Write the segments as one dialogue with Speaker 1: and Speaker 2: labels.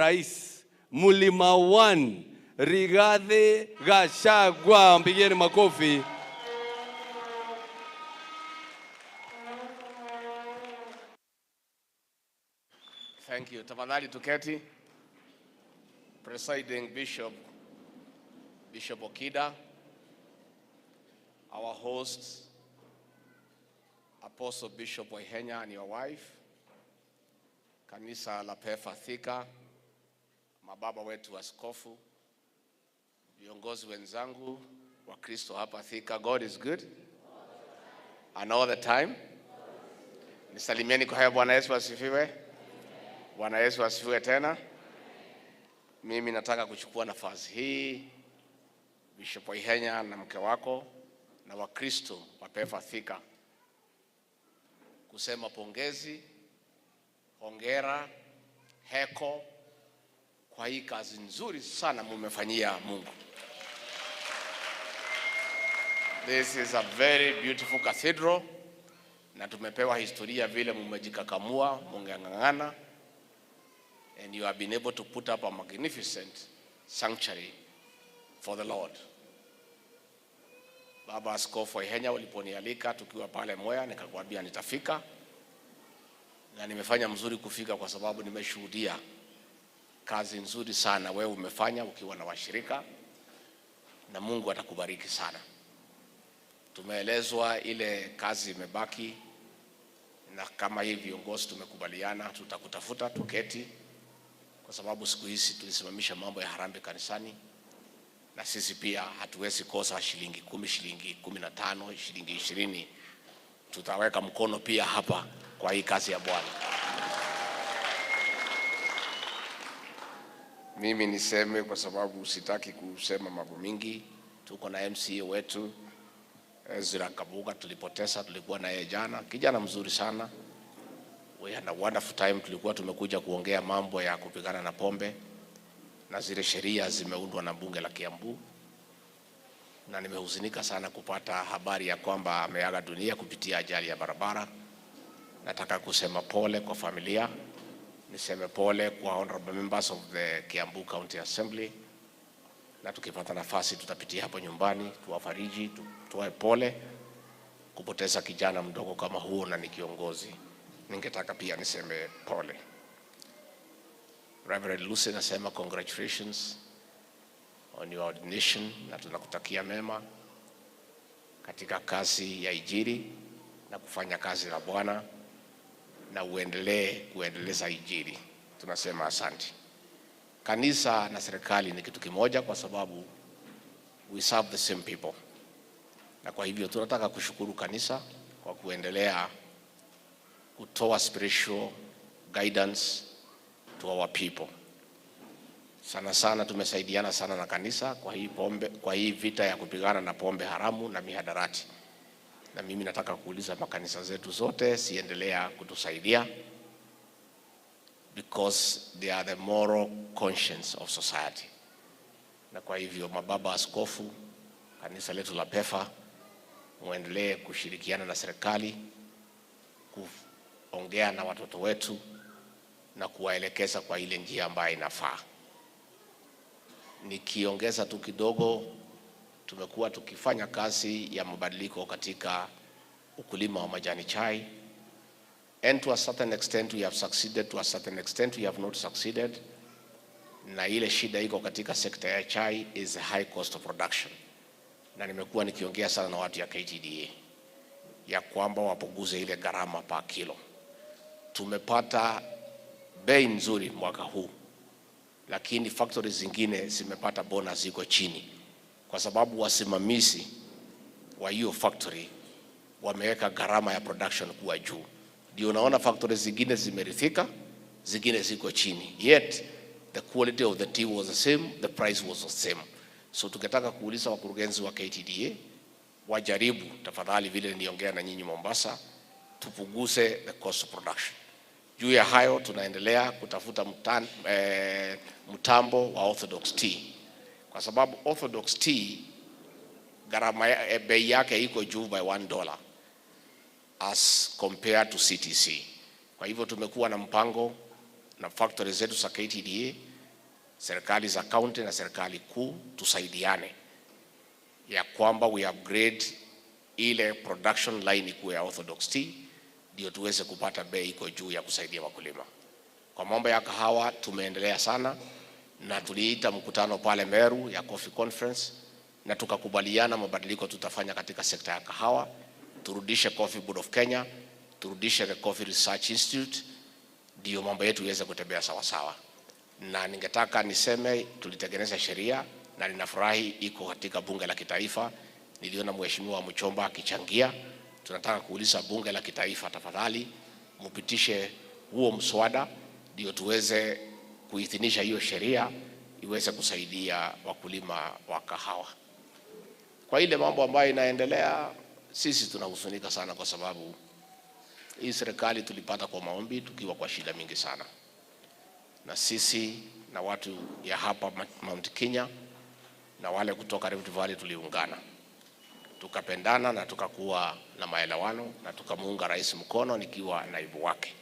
Speaker 1: Rais Mulima 1 Rigathi Gachagua, mpigeni makofi.
Speaker 2: Thank you. Tafadhali tuketi. Presiding Bishop Okida, our host, Apostle Bishop Waihenya and your wife, Kanisa la Pefa Thika, mababa wetu askofu, viongozi wenzangu wa Kristo hapa Thika. God is good and all the time. Nisalimieni kwa haya. Bwana Yesu asifiwe. Bwana Yesu asifiwe tena. Mimi nataka kuchukua nafasi hii, Bishop Waihenya na mke wako na Wakristo wa Pefa Thika, kusema pongezi, hongera, heko kwa hii kazi nzuri sana mumefanyia Mungu. This is a very beautiful cathedral, na tumepewa historia vile mumejikakamua, mungangangana, and you have been able to put up a magnificent sanctuary for the Lord. Baba Askofu Waihenya, uliponialika tukiwa pale Moya, nikakwambia nitafika, na nimefanya mzuri kufika kwa sababu nimeshuhudia kazi nzuri sana wewe umefanya ukiwa na washirika, na Mungu atakubariki sana. Tumeelezwa ile kazi imebaki, na kama hivi viongozi tumekubaliana tutakutafuta tuketi, kwa sababu siku hizi tulisimamisha mambo ya harambee kanisani, na sisi pia hatuwezi kosa shilingi 10, shilingi 15, shilingi 20. Tutaweka mkono pia hapa kwa hii kazi ya Bwana. Mimi niseme kwa sababu sitaki kusema mambo mingi. Tuko na MCA wetu Ezra Kabuga, tulipoteza, tulikuwa na yeye jana, kijana mzuri sana. We had a wonderful time. Tulikuwa tumekuja kuongea mambo ya kupigana na pombe na zile sheria zimeundwa na bunge la Kiambu, na nimehuzunika sana kupata habari ya kwamba ameaga dunia kupitia ajali ya barabara. Nataka kusema pole kwa familia, niseme pole kwa honorable members of the Kiambu County Assembly, na tukipata nafasi tutapitia hapo nyumbani tuwafariji, tuwae pole kupoteza kijana mdogo kama huo, na ni kiongozi. Ningetaka pia niseme pole. Reverend Lucy nasema congratulations on your ordination, na tunakutakia mema katika kazi ya Injili na kufanya kazi la Bwana, na uendelee kuendeleza Injili. Tunasema asante. Kanisa na serikali ni kitu kimoja, kwa sababu we serve the same people, na kwa hivyo tunataka kushukuru kanisa kwa kuendelea kutoa spiritual guidance to our people. Sana sana tumesaidiana sana na kanisa kwa hii vita ya kupigana na pombe haramu na mihadarati. Na mimi nataka kuuliza makanisa zetu zote siendelea kutusaidia, because they are the moral conscience of society. Na kwa hivyo mababa askofu, kanisa letu la Pefa, muendelee kushirikiana na serikali, kuongea na watoto wetu na kuwaelekeza kwa ile njia ambayo inafaa. Nikiongeza tu kidogo, tumekuwa tukifanya kazi ya mabadiliko katika ukulima wa majani chai, and to a certain extent we have succeeded, to a certain extent we have not succeeded. Na ile shida iko katika sekta ya chai is a high cost of production, na nimekuwa nikiongea sana na watu ya KTDA ya kwamba wapunguze ile gharama pa kilo. Tumepata bei nzuri mwaka huu, lakini factories zingine zimepata bonus ziko chini, kwa sababu wasimamizi wa hiyo factory wameweka gharama ya production kuwa juu. Ndio unaona factories zingine zimerithika, zingine ziko chini, yet the quality of the tea was the same, the price was the same. So tukitaka kuuliza wakurugenzi wa KTDA wajaribu tafadhali, vile niongea na nyinyi Mombasa, tupunguze the cost of production. Juu ya hayo tunaendelea kutafuta mtambo wa orthodox tea, kwa sababu orthodox tea gharama bei yake iko juu by $1 as compared to CTC. Kwa hivyo tumekuwa na mpango na factory zetu za KTDA serikali za county na serikali kuu tusaidiane ya kwamba we upgrade ile production line ikuwe ya orthodox tea, ndio tuweze kupata bei iko juu ya kusaidia wakulima. Kwa mambo ya kahawa tumeendelea sana, na tuliita mkutano pale Meru ya coffee conference, na tukakubaliana mabadiliko tutafanya katika sekta ya kahawa. Turudishe Coffee Board of Kenya, turudishe the Coffee Research Institute, ndio mambo yetu iweze kutembea sawa sawa. Na ningetaka niseme tulitengeneza sheria na ninafurahi iko katika bunge la kitaifa. Niliona mheshimiwa Mchomba akichangia. Tunataka kuuliza bunge la kitaifa, tafadhali mpitishe huo mswada ndio tuweze kuidhinisha hiyo sheria iweze kusaidia wakulima wa kahawa. Kwa ile mambo ambayo inaendelea, sisi tunahuzunika sana kwa sababu hii serikali tulipata kwa maombi tukiwa kwa shida mingi sana. Na sisi na watu ya hapa Mount Kenya na wale kutoka Rift Valley tuliungana. Tukapendana na tukakuwa na maelewano na tukamuunga rais mkono nikiwa naibu wake.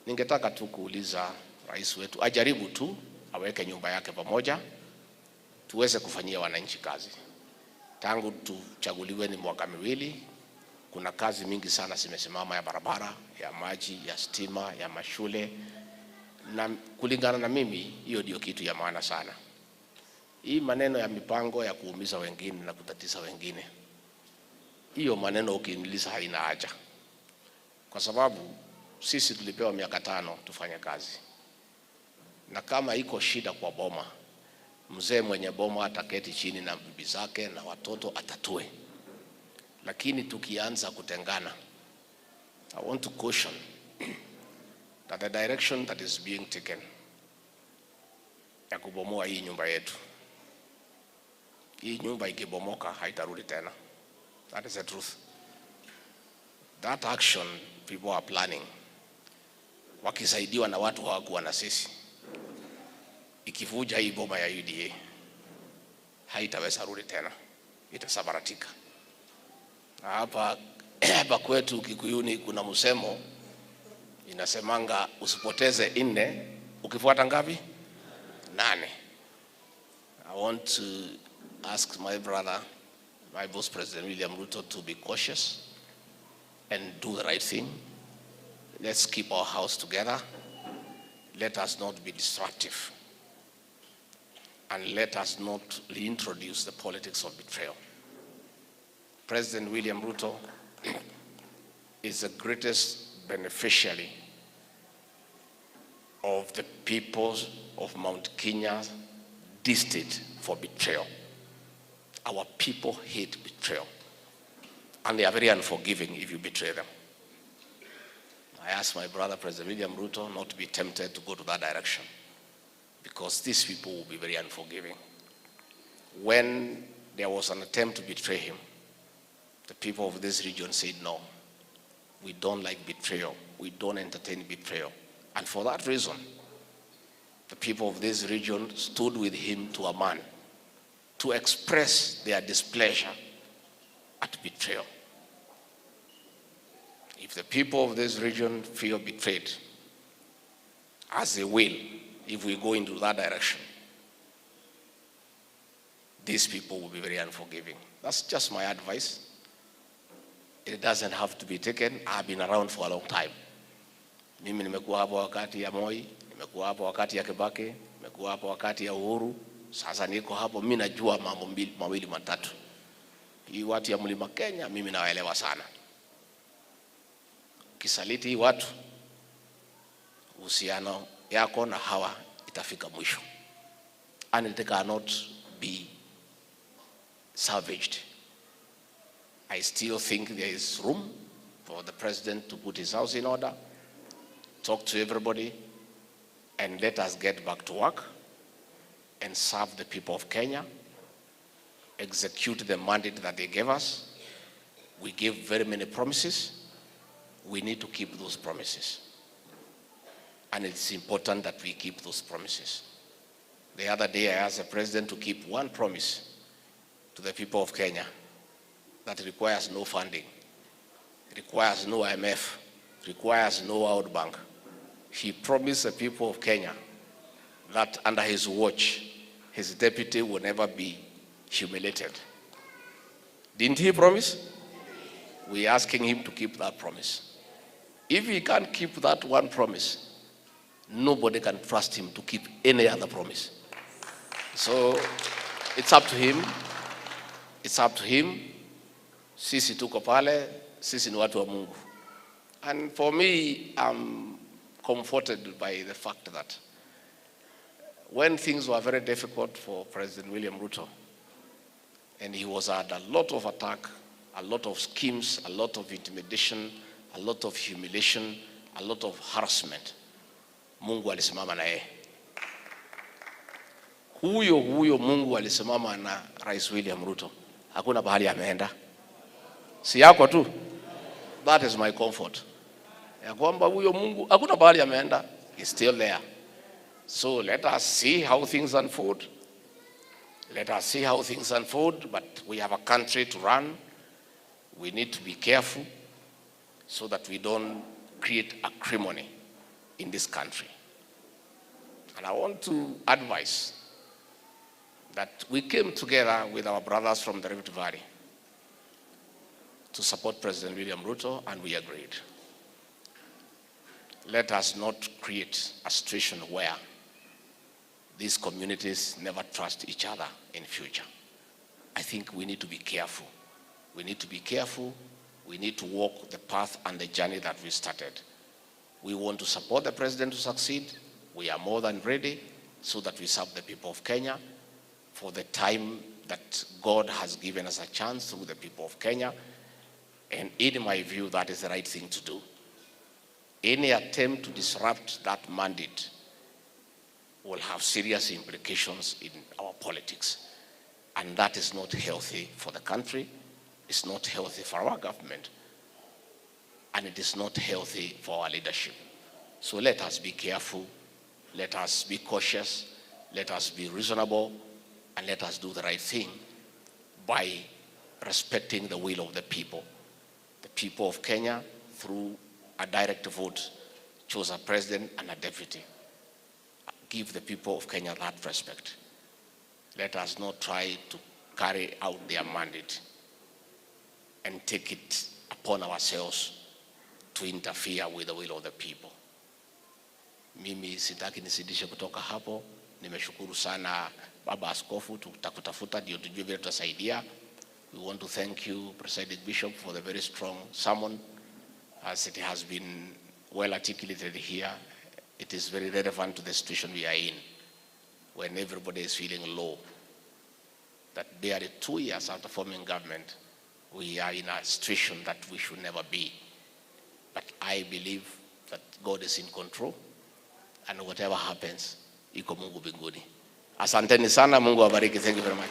Speaker 2: Ningetaka tu kuuliza rais wetu ajaribu tu aweke nyumba yake pamoja, tuweze kufanyia wananchi kazi. Tangu tuchaguliwe ni mwaka miwili, kuna kazi mingi sana zimesimama, ya barabara, ya maji, ya stima, ya mashule, na kulingana na mimi hiyo ndio kitu ya maana sana. Hii maneno ya mipango ya kuumiza wengine na kutatiza wengine, hiyo maneno ukiiniliza haina haja, kwa sababu sisi tulipewa miaka 5 tufanye kazi. Na kama iko shida kwa boma, mzee mwenye boma ataketi chini na bibi zake na watoto atatue. Lakini tukianza kutengana, I want to caution that the direction that is being taken ya kubomoa hii nyumba yetu, hii nyumba ikibomoka haitarudi tena. That is the truth. That action people are planning, wakisaidiwa na watu hawakuwa na sisi, ikivuja hii boma ya UDA haitaweza rudi tena, itasabaratika. Na hapa kwetu Kikuyuni kuna msemo inasemanga usipoteze 4 ukifuata ngapi? 8. I want to ask my brother, my boss President William Ruto, to be cautious and do the right thing. Let's keep our house together. Let us not be destructive. And let us not reintroduce the politics of betrayal. President William Ruto is the greatest beneficiary of the people of Mount Kenya destined for betrayal. Our people hate betrayal, and they are very unforgiving if you betray them. I ask my brother, President William Ruto, not to be tempted to go to that direction, because these people will be very unforgiving. When there was an attempt to betray him, the people of this region said, no, we don't like betrayal. We don't entertain betrayal. And for that reason, the people of this region stood with him to a man to express their displeasure at betrayal. If the people of this region feel betrayed, as they will, if we go into that direction, these people will be very unforgiving. That's just my advice. It doesn't have to be taken. I've been around for a long time. Mimi nimekuwa hapo wakati ya Moi, nimekuwa hapo wakati ya Kibaki, nimekuwa hapo wakati ya Uhuru. Sasa niko hapo, mimi najua mambo mawili matatu. Hii watu ya Mlima Kenya mimi nawaelewa sana. Kisaliti hii watu, uhusiano yako na hawa itafika mwisho. And it cannot be salvaged. I still think there is room for the president to put his house in order, talk to everybody, and let us get back to work and serve the people of Kenya, execute the mandate that they gave us. We gave very many promises. We need to keep those promises. And it's important that we keep those promises. The other day I asked the president to keep one promise to the people of Kenya that requires no funding, requires no IMF, requires no World Bank. He promised the people of Kenya that under his watch, his deputy will never be humiliated. Didn't he promise? We're asking him to keep that promise. If he can't keep that one promise, nobody can trust him to keep any other promise. So it's up to him. It's up to him. Sisi tuko pale, sisi ni watu wa Mungu. And for me, I'm comforted by the fact that when things were very difficult for President William Ruto, and he was under a lot of attack, a lot of schemes, a lot of intimidation, a lot of humiliation, a lot of harassment, Mungu alisimama na yeye. Huyo Mungu alisimama na Rais William Ruto. Hakuna bahali ameenda. Si yako tu. That is my comfort. Ya kwamba huyo Mungu hakuna bahali ameenda. He's still there. So let us see how things unfold. Let us see how things unfold, but we have a country to run. We need to be careful so that we don't create acrimony in this country. And I want to advise that we came together with our brothers from the Rift Valley to support President William Ruto, and we agreed. Let us not create a situation where these communities never trust each other in future. I think we need to be careful. We need to be careful. We need to walk the path and the journey that we started. We want to support the president to succeed. We are more than ready so that we serve the people of Kenya for the time that God has given us a chance through the people of Kenya. And in my view, that is the right thing to do. Any attempt to disrupt that mandate will have serious implications in our politics. And that is not healthy for the country, it's not healthy for our government, and it is not healthy for our leadership. So let us be careful, let us be cautious, let us be reasonable, and let us do the right thing by respecting the will of the people. The people of Kenya, through a direct vote, chose a president and a deputy. Give the people of Kenya that respect. Let us not try to carry out their mandate and take it upon ourselves to interfere with the will of the people. Mimi sitaki nisidishe kutoka hapo. Nimeshukuru sana Baba Askofu, tutakutafuta ndio tujue vile tutasaidia. We want to thank you, Presiding Bishop, for the very strong sermon. As it has been well articulated here, it is very relevant to the situation we are in, when everybody is feeling low. That barely 2 years after forming government, we are in a situation that we should never be. But I believe that God is in control, and whatever happens, iko Mungu mbinguni. Asanteni sana, Mungu awabariki. Thank you very much.